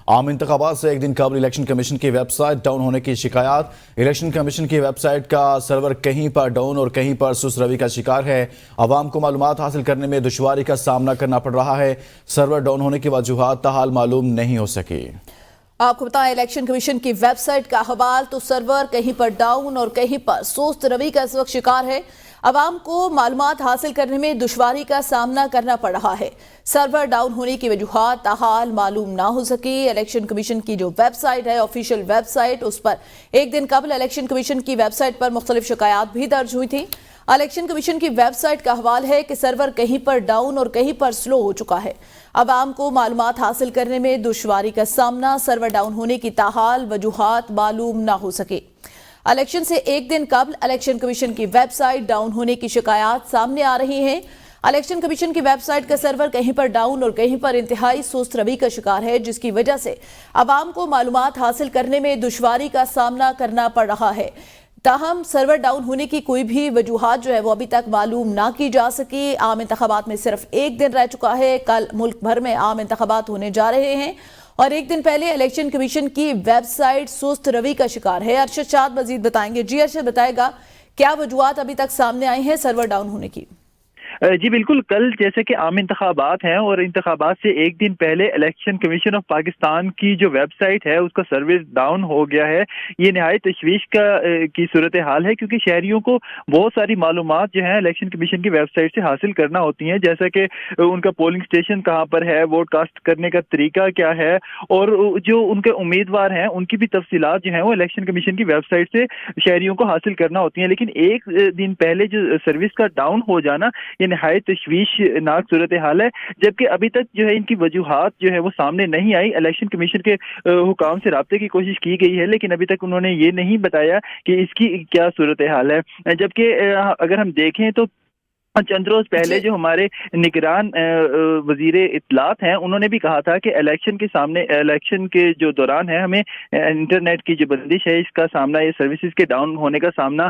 عام انتخابات سے ایک دن قبل الیکشن کمیشن کی ویب سائٹ ڈاؤن ہونے کی شکایات۔ الیکشن کمیشن کی ویب سائٹ کا سرور کہیں پر ڈاؤن اور کہیں پر سست روی کا شکار ہے۔ عوام کو معلومات حاصل کرنے میں دشواری کا سامنا کرنا پڑ رہا ہے۔ سرور ڈاؤن ہونے کی وجوہات تاحال معلوم نہیں ہو سکی۔ آپ کو بتائیں الیکشن کمیشن کی ویب سائٹ کا حوال تو سرور کہیں پر ڈاؤن اور کہیں پر سست روی کا اس وقت شکار ہے۔ عوام کو معلومات حاصل کرنے میں دشواری کا سامنا کرنا پڑ رہا ہے۔ سرور ڈاؤن ہونے کی وجوہات تاحال معلوم نہ ہو سکی۔ الیکشن کمیشن کی جو ویب سائٹ ہے آفیشیل ویب سائٹ، اس پر ایک دن قبل الیکشن کمیشن کی ویب سائٹ پر مختلف شکایات بھی درج ہوئی تھیں۔ الیکشن کمیشن کی ویب سائٹ کا حوال ہے کہ سرور کہیں پر ڈاؤن اور کہیں پر سلو ہو چکا ہے۔ عوام کو معلومات حاصل کرنے میں دشواری کا سامنا، سرور ڈاؤن ہونے کی تاحال وجوہات معلوم نہ ہو سکے۔ الیکشن سے ایک دن قبل الیکشن کمیشن کی ویب سائٹ ڈاؤن ہونے کی شکایات سامنے آ رہی ہیں۔ الیکشن کمیشن کی ویب سائٹ کا سرور کہیں پر ڈاؤن اور کہیں پر انتہائی سست روی کا شکار ہے، جس کی وجہ سے عوام کو معلومات حاصل کرنے میں دشواری کا سامنا کرنا پڑ رہا ہے۔ تاہم سرور ڈاؤن ہونے کی کوئی بھی وجوہات جو ہے وہ ابھی تک معلوم نہ کی جا سکی۔ عام انتخابات میں صرف ایک دن رہ چکا ہے، کل ملک بھر میں عام انتخابات ہونے جا رہے ہیں اور ایک دن پہلے الیکشن کمیشن کی ویب سائٹ سست روی کا شکار ہے۔ ارشد شاد مزید بتائیں گے۔ جی ارشد، بتائے گا کیا وجوہات ابھی تک سامنے آئی ہیں سرور ڈاؤن ہونے کی؟ جی بالکل، کل جیسے کہ عام انتخابات ہیں اور انتخابات سے ایک دن پہلے الیکشن کمیشن آف پاکستان کی جو ویب سائٹ ہے اس کا سروس ڈاؤن ہو گیا ہے۔ یہ نہایت تشویش کی صورتحال ہے، کیونکہ شہریوں کو بہت ساری معلومات جو ہیں الیکشن کمیشن کی ویب سائٹ سے حاصل کرنا ہوتی ہیں، جیسا کہ ان کا پولنگ اسٹیشن کہاں پر ہے، ووٹ کاسٹ کرنے کا طریقہ کیا ہے، اور جو ان کے امیدوار ہیں ان کی بھی تفصیلات جو ہیں وہ الیکشن کمیشن کی ویب سائٹ سے شہریوں کو حاصل کرنا ہوتی ہیں۔ لیکن ایک دن پہلے جو سروس کا ڈاؤن ہو جانا یہ نہایت تشویشناک صورتحال ہے، جبکہ ابھی تک جو ہے ان کی وجوہات جو ہے وہ سامنے نہیں آئی۔ الیکشن کمیشن کے حکام سے رابطے کی کوشش کی گئی ہے، لیکن ابھی تک انہوں نے یہ نہیں بتایا کہ اس کی کیا صورتحال ہے۔ جبکہ اگر ہم دیکھیں تو چند روز پہلے جو ہمارے نگران وزیر اطلاعات ہیں انہوں نے بھی کہا تھا کہ الیکشن کے جو دوران ہے ہمیں انٹرنیٹ کی جو بندش ہے اس کا سامنا، یہ سروسز کے ڈاؤن ہونے کا سامنا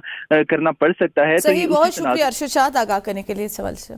کرنا پڑ سکتا ہے۔ صحیح، بہت شکریہ ارشد شاد آگاہ کرنے کے لیے اس سوال سے۔